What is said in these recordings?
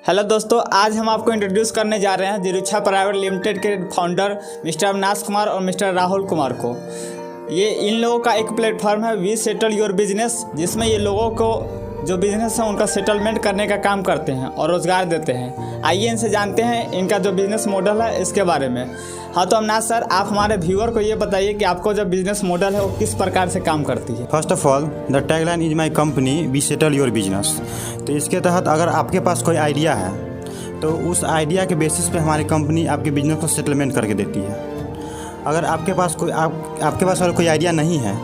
Hello दोस्तों, आज हम आपको इंट्रोड्यूस करने जा रहे हैं जिरुक्षा प्राइवेट लिमिटेड के फाउंडर मिस्टर अविनाश कुमार और मिस्टर राहुल कुमार को। ये इन लोगों का एक प्लेटफॉर्म है वी सेटल योर बिजनेस, जिसमें ये लोगों को जो बिज़नेस है उनका सेटलमेंट करने का काम करते हैं और रोज़गार देते हैं। आइए इनसे जानते हैं इनका जो बिज़नेस मॉडल है इसके बारे में। हाँ तो अविनाश सर, आप हमारे व्यूअर को ये बताइए कि आपको जो बिज़नेस मॉडल है वो किस प्रकार से काम करती है। First of all the tagline is my company we settle your business. तो इसके तहत अगर आपके पास कोई आइडिया है तो उस आइडिया के बेसिस पे हमारी कंपनी आपके बिजनेस को सेटलमेंट करके देती है। अगर आपके पास और कोई आइडिया नहीं है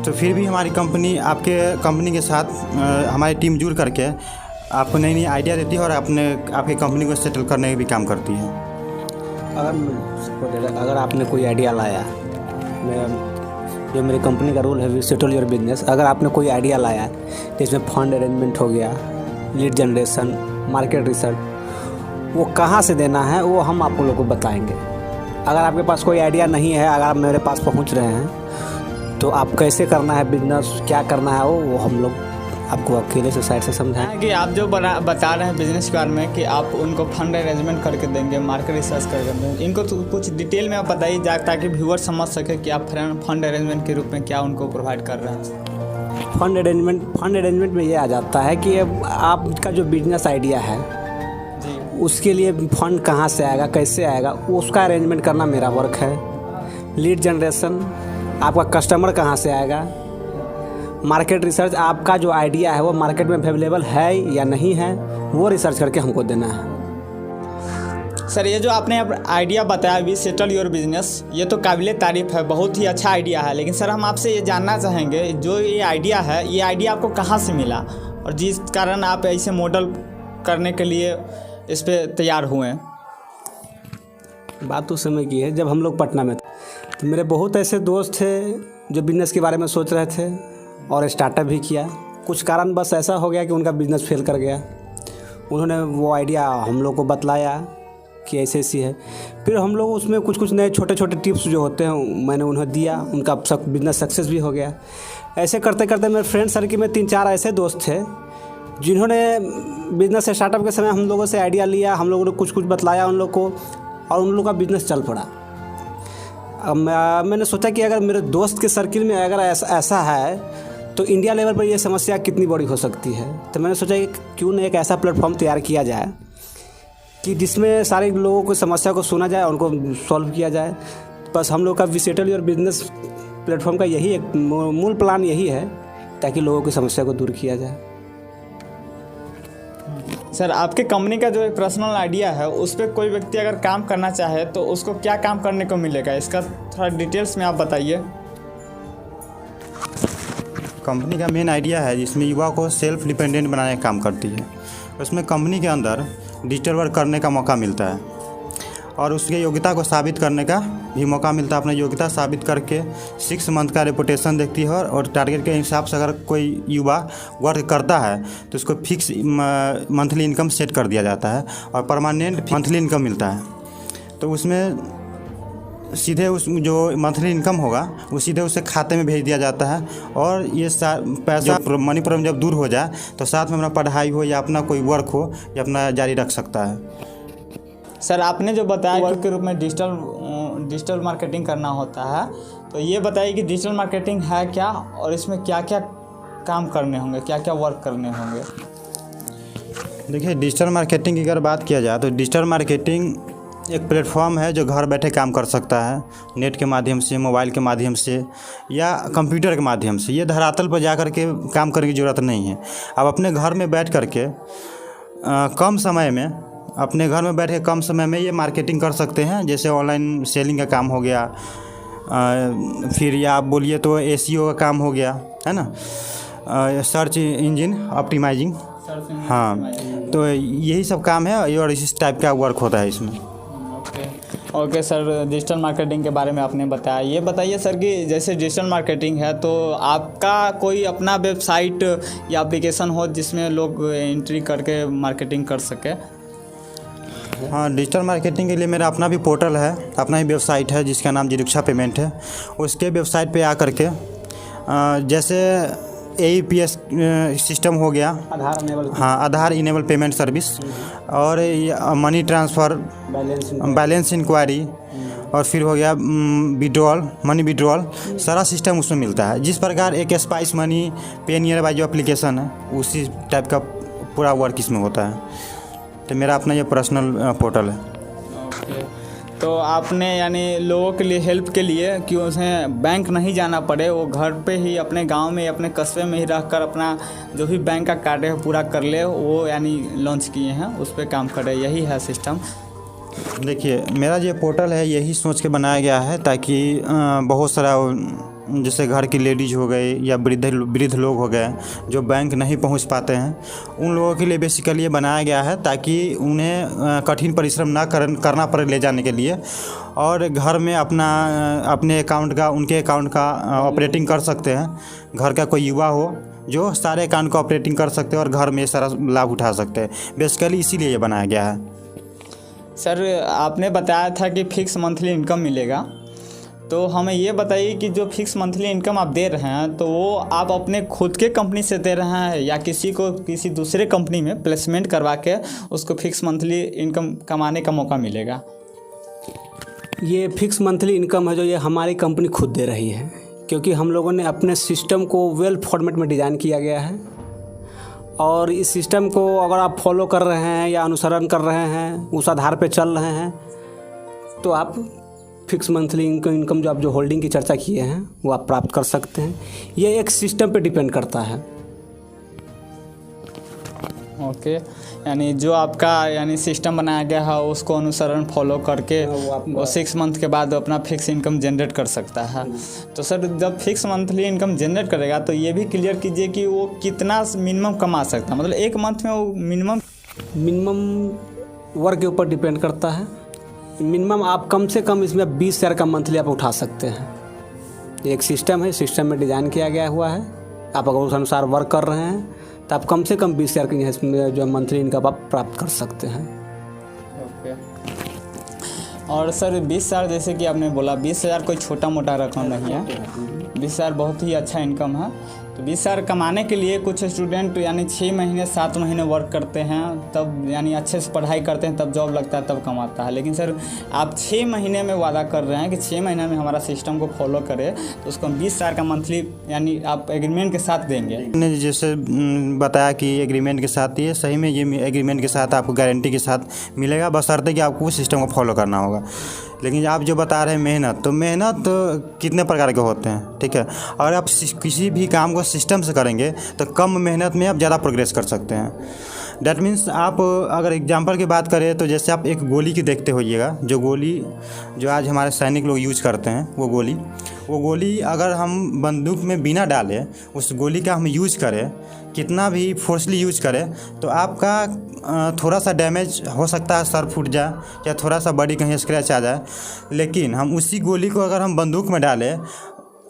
तो फिर भी हमारी कंपनी आपके कंपनी के साथ हमारी टीम जुड़ करके आपको नई नई आइडिया देती है और आपकी कंपनी को सेटल करने का भी काम करती है। अगर आपने कोई आइडिया लाया, जो मेरी कंपनी का रूल है वी सेटल योर बिजनेस, अगर आपने कोई आइडिया लाया जिसमें फंड अरेंजमेंट हो गया, लीड जनरेशन, मार्केट रिसर्च, वो कहाँ से देना है वो हम आप लोगों को बताएंगे। अगर आपके पास कोई आइडिया नहीं है, अगर आप मेरे पास पहुँच रहे हैं तो आप कैसे करना है बिजनेस, क्या करना है वो हम लोग आपको अकेले से साइड से समझाएं। कि आप जो बता रहे हैं बिजनेस के बारे में कि आप उनको फंड अरेंजमेंट करके देंगे, मार्केट रिसर्च करके देंगे, इनको तो कुछ डिटेल में आप बताइए ताकि व्यूअर समझ सके कि आप फंड अरेंजमेंट के रूप में क्या उनको प्रोवाइड कर रहे हैं। फंड अरेंजमेंट में ये आ जाता है कि आपका जो बिजनेस आइडिया है जी, उसके लिए फंड कहाँ से आएगा, कैसे आएगा, उसका अरेंजमेंट करना मेरा वर्क है। लीड जनरेशन, आपका कस्टमर कहाँ से आएगा। मार्केट रिसर्च, आपका जो आइडिया है वो मार्केट में अवेलेबल है या नहीं है, वो रिसर्च करके हमको देना है। सर ये जो आपने आइडिया बताया वी सेटल योर बिजनेस, ये तो काबिले तारीफ़ है, बहुत ही अच्छा आइडिया है। लेकिन सर हम आपसे ये जानना चाहेंगे जो ये आइडिया है, ये आइडिया आपको कहाँ से मिला और जिस कारण आप ऐसे मॉडल करने के लिए इस पर तैयार हुए। बात उस समय की है जब हम लोग पटना में थे, तो मेरे बहुत ऐसे दोस्त थे जो बिज़नेस के बारे में सोच रहे थे और स्टार्टअप भी किया। कुछ कारण बस ऐसा हो गया कि उनका बिज़नेस फेल कर गया। उन्होंने वो आइडिया हम लोग को बतलाया कि ऐसे ऐसी है। फिर हम लोग उसमें कुछ नए छोटे छोटे टिप्स जो होते हैं मैंने उन्हें दिया, उनका बिज़नेस सक्सेस भी हो गया। ऐसे करते करते मेरे फ्रेंड सर्किल में 3-4 ऐसे दोस्त थे जिन्होंने बिज़नेस स्टार्टअप के समय हम लोगों से आइडिया लिया, हम लोगों ने कुछ बताया उन लोग को और उन लोगों का बिज़नेस चल पड़ा। अब मैंने सोचा कि अगर मेरे दोस्त के सर्किल में अगर ऐसा है तो इंडिया लेवल पर ये समस्या कितनी बड़ी हो सकती है। तो मैंने सोचा कि क्यों न एक ऐसा प्लेटफॉर्म तैयार किया जाए कि जिसमें सारे लोगों को समस्या को सुना जाए, उनको सॉल्व किया जाए। बस हम लोग का we settle your business platform का यही एक मूल प्लान यही है, ताकि लोगों की समस्या को दूर किया जाए। सर आपके कंपनी का जो एक पर्सनल आइडिया है उस पर कोई व्यक्ति अगर काम करना चाहे तो उसको क्या काम करने को मिलेगा, इसका थोड़ा डिटेल्स में आप बताइए। कंपनी का मेन आइडिया है जिसमें युवा को सेल्फ डिपेंडेंट बनाने का काम करती है। उसमें कंपनी के अंदर डिजिटल वर्क करने का मौका मिलता है और उसकी योग्यता को साबित करने का भी मौका मिलता है। अपनी योग्यता साबित करके 6 मंथ का रेपुटेशन देखती है और टारगेट के हिसाब से अगर कोई युवा वर्क करता है तो उसको फिक्स मंथली इनकम सेट कर दिया जाता है और परमानेंट मंथली इनकम मिलता है। तो उसमें सीधे उस जो मंथली इनकम होगा वो सीधे उसके खाते में भेज दिया जाता है और ये पैसा मनी प्रॉब्लम जब दूर हो जाए तो साथ में अपना पढ़ाई हो या अपना कोई वर्क हो या अपना जारी रख सकता है। सर आपने जो बताया वर्क के रूप में डिजिटल मार्केटिंग करना होता है, तो ये बताइए कि डिजिटल मार्केटिंग है क्या और इसमें क्या क्या काम करने होंगे, क्या क्या वर्क करने होंगे। देखिए, डिजिटल मार्केटिंग की अगर बात किया जाए तो डिजिटल मार्केटिंग एक प्लेटफॉर्म है जो घर बैठे काम कर सकता है, नेट के माध्यम से, मोबाइल के माध्यम से या कंप्यूटर के माध्यम से। ये धरातल पर जा कर के काम करने की ज़रूरत नहीं है। आप अपने घर में बैठ कर के कम समय में ये मार्केटिंग कर सकते हैं। जैसे ऑनलाइन सेलिंग का काम हो गया, फिर या आप बोलिए तो SEO का काम हो गया, है ना, सर्च इंजन ऑप्टिमाइजिंग। हाँ, तो यही सब काम है और इसी टाइप का वर्क होता है इसमें। ओके सर, डिजिटल मार्केटिंग के बारे में आपने बताया। ये बताइए सर कि जैसे डिजिटल मार्केटिंग है तो आपका कोई अपना वेबसाइट या एप्लीकेशन हो जिसमें लोग एंट्री करके मार्केटिंग कर सके। हाँ, डिजिटल मार्केटिंग के लिए मेरा अपना भी पोर्टल है, अपना ही वेबसाइट है जिसका नाम जिरुक्षा पेमेंट है। उसके वेबसाइट पे आ करके जैसे AEPS सिस्टम हो गया, आधार इनेबल, हाँ आधार इनेबल पेमेंट सर्विस, और मनी ट्रांसफ़र, बैलेंस इंक्वायरी, और फिर हो गया विड्रॉल, मनी विड्रॉल, सारा सिस्टम उसमें मिलता है। जिस प्रकार एक स्पाइस मनी पे नियर बाय जो एप्लीकेशन है उसी टाइप का पूरा वर्क इसमें होता है। तो मेरा अपना ये पर्सनल पोर्टल है। ओके, तो आपने यानी लोगों के लिए हेल्प के लिए कि उन्हें बैंक नहीं जाना पड़े, वो घर पे ही अपने गांव में अपने कस्बे में ही रहकर अपना जो भी बैंक का कार्य है पूरा कर ले, वो यानी लॉन्च किए हैं, उस पर काम कर रहे हैं, यही है सिस्टम। देखिए मेरा जो पोर्टल है यही सोच के बनाया गया है ताकि बहुत सारा जैसे घर की लेडीज हो गए या वृद्ध लोग हो गए जो बैंक नहीं पहुंच पाते हैं, उन लोगों के लिए बेसिकली ये बनाया गया है ताकि उन्हें कठिन परिश्रम ना करना पड़े ले जाने के लिए, और घर में अपने अकाउंट का, उनके अकाउंट का ऑपरेटिंग कर सकते हैं। घर का कोई युवा हो जो सारे अकाउंट का ऑपरेटिंग कर सकते हैं और घर में सारा लाभ उठा सकते हैं, बेसिकली इसीलिए ये बनाया गया है। सर आपने बताया था कि फिक्स मंथली इनकम मिलेगा, तो हमें ये बताइए कि जो फिक्स मंथली इनकम आप दे रहे हैं तो वो आप अपने खुद के कंपनी से दे रहे हैं या किसी दूसरे कंपनी में प्लेसमेंट करवा के उसको फिक्स मंथली इनकम कमाने का मौका मिलेगा? ये फिक्स मंथली इनकम है जो ये हमारी कंपनी खुद दे रही है, क्योंकि हम लोगों ने अपने सिस्टम को वेल फॉर्मेट में डिज़ाइन किया गया है, और इस सिस्टम को अगर आप फॉलो कर रहे हैं या अनुसरण कर रहे हैं, उस आधार पे चल रहे हैं, तो आप फिक्स मंथली इनकम जो आप जो होल्डिंग की चर्चा किए हैं वो आप प्राप्त कर सकते हैं। ये एक सिस्टम पे डिपेंड करता है। ओके, यानी जो आपका यानी सिस्टम बनाया गया है उसको अनुसरण फॉलो करके वो 6 मंथ के बाद अपना फिक्स इनकम जनरेट कर सकता है। तो सर जब फिक्स मंथली इनकम जनरेट करेगा तो ये भी क्लियर कीजिए कि वो कितना मिनिमम कमा सकता है, मतलब एक मंथ में वो मिनिमम वर्क के ऊपर डिपेंड करता है। मिनिमम आप कम से कम इसमें 20,000 का मंथली आप उठा सकते हैं। एक सिस्टम है, सिस्टम में डिज़ाइन किया गया हुआ है, आप अगर उस अनुसार वर्क कर रहे हैं तो आप कम से कम 20,000 की इसमें जो मंथली इनकम आप प्राप्त कर सकते हैं। ओके, और सर 20,000 जैसे कि आपने बोला 20,000 कोई छोटा मोटा रकम नहीं है, 20,000 बहुत ही अच्छा इनकम है। तो 20,000 कमाने के लिए कुछ स्टूडेंट यानी 6 महीने 7 महीने वर्क करते हैं, तब यानी अच्छे से पढ़ाई करते हैं, तब जॉब लगता है, तब कमाता है। लेकिन सर आप 6 महीने में वादा कर रहे हैं कि 6 महीने में हमारा सिस्टम को फॉलो करें तो उसको 20,000 का मंथली यानी आप एग्रीमेंट के साथ देंगे। ने जैसे बताया कि एग्रीमेंट के साथ, ये सही में ये एग्रीमेंट के साथ आपको गारंटी के साथ मिलेगा, बशर्ते कि आपको सिस्टम को फॉलो करना होगा। लेकिन आप जो बता रहे हैं मेहनत, तो मेहनत कितने प्रकार के होते हैं, ठीक है। अगर आप किसी भी काम को सिस्टम से करेंगे तो कम मेहनत में आप ज़्यादा प्रोग्रेस कर सकते हैं। डैट मीन्स आप अगर एग्जांपल की बात करें तो जैसे आप एक गोली की देखते होइएगा, जो गोली जो आज हमारे सैनिक लोग यूज करते हैं, वो गोली अगर हम बंदूक में बिना डाले उस गोली का हम यूज करें, कितना भी फोर्सली यूज करें, तो आपका थोड़ा सा डैमेज हो सकता है, सर फूट जाए या थोड़ा सा बॉडी कहीं स्क्रैच आ जाए। लेकिन हम उसी गोली को अगर हम बंदूक में डालें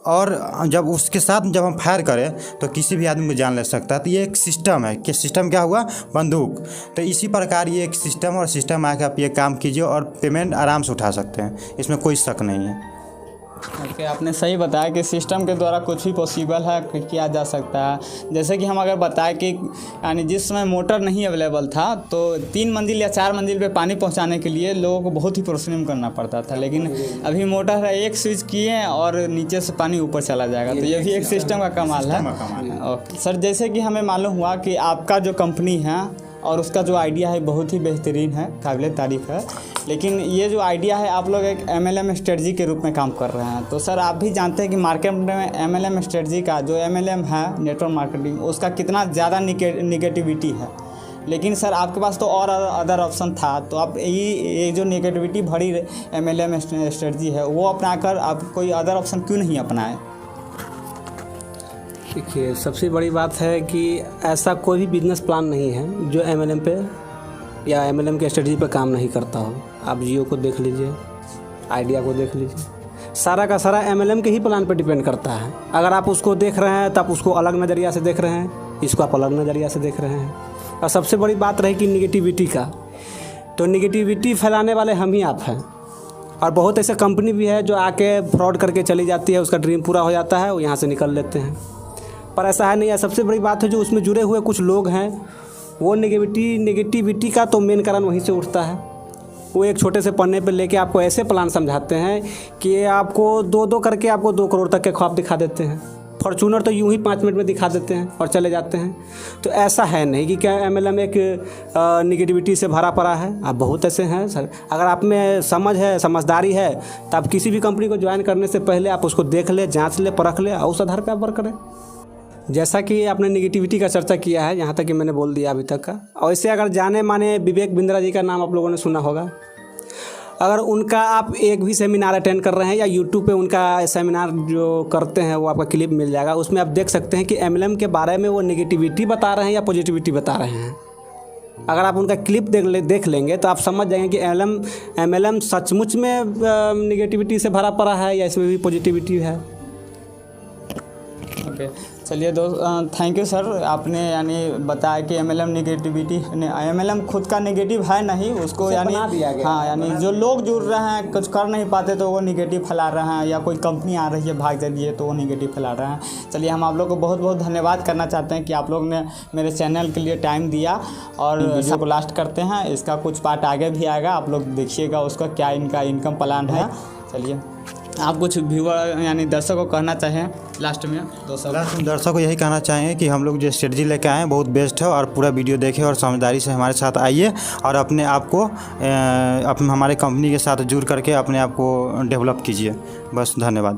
और जब उसके साथ जब हम फायर करें तो किसी भी आदमी को जान ले सकता है। तो ये एक सिस्टम है कि सिस्टम क्या हुआ, बंदूक। तो इसी प्रकार ये एक सिस्टम, और सिस्टम आके आप ये काम कीजिए और पेमेंट आराम से उठा सकते हैं, इसमें कोई शक नहीं है। ओके, आपने सही बताया कि सिस्टम के द्वारा कुछ भी पॉसिबल है, किया जा सकता है। जैसे कि हम अगर बताएं कि यानी जिस समय मोटर नहीं अवेलेबल था तो 3 मंजिल या 4 मंजिल पे पानी पहुंचाने के लिए लोगों को बहुत ही परिश्रम करना पड़ता था, लेकिन अभी मोटर है, एक स्विच किए और नीचे से पानी ऊपर चला जाएगा। तो ये भी एक सिस्टम का कमाल है। ओके सर, जैसे कि हमें मालूम हुआ कि आपका जो कंपनी है और उसका जो आइडिया है बहुत ही बेहतरीन है, काबिल तारीफ़ है, लेकिन ये जो आइडिया है आप लोग एक MLM स्ट्रेटजी के रूप में काम कर रहे हैं। तो सर आप भी जानते हैं कि मार्केट में MLM स्ट्रेटजी का जो MLM है, नेटवर्क मार्केटिंग, उसका कितना ज़्यादा निगेटिविटी है। लेकिन सर आपके पास तो और अदर ऑप्शन था, तो आप ये जो निगेटिविटी भरी MLM स्ट्रेटजी है वो अपनाकर आप कोई अदर ऑप्शन क्यों नहीं अपनाएं? देखिए, सबसे बड़ी बात है कि ऐसा कोई भी बिजनेस प्लान नहीं है जो MLM पे या MLM के स्ट्रेटजी पे काम नहीं करता हो। आप जियो को देख लीजिए, आइडिया को देख लीजिए, सारा का सारा MLM के ही प्लान पे डिपेंड करता है। अगर आप उसको देख रहे हैं तो आप उसको अलग नज़रिया से देख रहे हैं, इसको आप अलग नज़रिया से देख रहे हैं। और सबसे बड़ी बात रही कि निगेटिविटी का, तो निगेटिविटी फैलाने वाले हम ही आप हैं। और बहुत ऐसे कंपनी भी है जो आके फ्रॉड करके चली जाती है, उसका ड्रीम पूरा हो जाता है, वो यहाँ से निकल लेते हैं। पर ऐसा है नहीं है। सबसे बड़ी बात है जो उसमें जुड़े हुए कुछ लोग हैं, वो नेगेटिविटी का तो मेन कारण वहीं से उठता है। वो एक छोटे से पन्ने पे लेके आपको ऐसे प्लान समझाते हैं कि आपको दो करके आपको 2 करोड़ तक के ख्वाब दिखा देते हैं। फॉर्चूनर तो यूं ही 5 मिनट में दिखा देते हैं और चले जाते हैं। तो ऐसा है नहीं कि क्या MLM एक निगेटिविटी से भरा पड़ा है। आप बहुत ऐसे हैं सर, अगर आप में समझदारी है तो आप किसी भी कंपनी को ज्वाइन करने से पहले आप उसको देख ले, जांच ले, परख ले, और उस आधार पर आप वर्क करें। जैसा कि आपने निगेटिविटी का चर्चा किया है, यहाँ तक कि मैंने बोल दिया अभी तक का। और इससे अगर जाने माने विवेक बिंद्रा जी का नाम आप लोगों ने सुना होगा। अगर उनका आप एक भी सेमिनार अटेंड कर रहे हैं या यूट्यूब पे उनका सेमिनार जो करते हैं वो आपका क्लिप मिल जाएगा। उसमें आप देख सकते हैं कि MLM के बारे में वो निगेटिविटी बता रहे हैं या पॉजिटिविटी बता रहे हैं। अगर आप उनका क्लिप देख लेंगे तो आप समझ जाएंगे कि MLM सचमुच में निगेटिविटी से भरा पड़ा है या इसमें भी पॉजिटिविटी है। ओके, चलिए दोस्त, थैंक यू सर। आपने यानी बताया कि MLM खुद का नेगेटिव है नहीं, उसको यानी हाँ यानी जो लोग जुड़ रहे हैं कुछ कर नहीं पाते तो वो नेगेटिव फैला रहे हैं, या कोई कंपनी आ रही है भाग जाती है तो वो नेगेटिव फैला रहे हैं। चलिए, हम आप लोग को बहुत बहुत धन्यवाद करना चाहते हैं कि आप लोग ने मेरे चैनल के लिए टाइम दिया। और वीडियो को लास्ट करते हैं, इसका कुछ पार्ट आगे भी आएगा, आप लोग देखिएगा उसका क्या इनका इनकम प्लान है। चलिए, आप कुछ व्यूअर यानी दर्शकों को कहना चाहें लास्ट में? दर्शकों को यही कहना चाहेंगे कि हम लोग जो स्ट्रेटजी लेके आए हैं बहुत बेस्ट है, और पूरा वीडियो देखें और समझदारी से हमारे साथ आइए और अपने आप को हमारे कंपनी के साथ जुड़ करके अपने आप को डेवलप कीजिए। बस, धन्यवाद।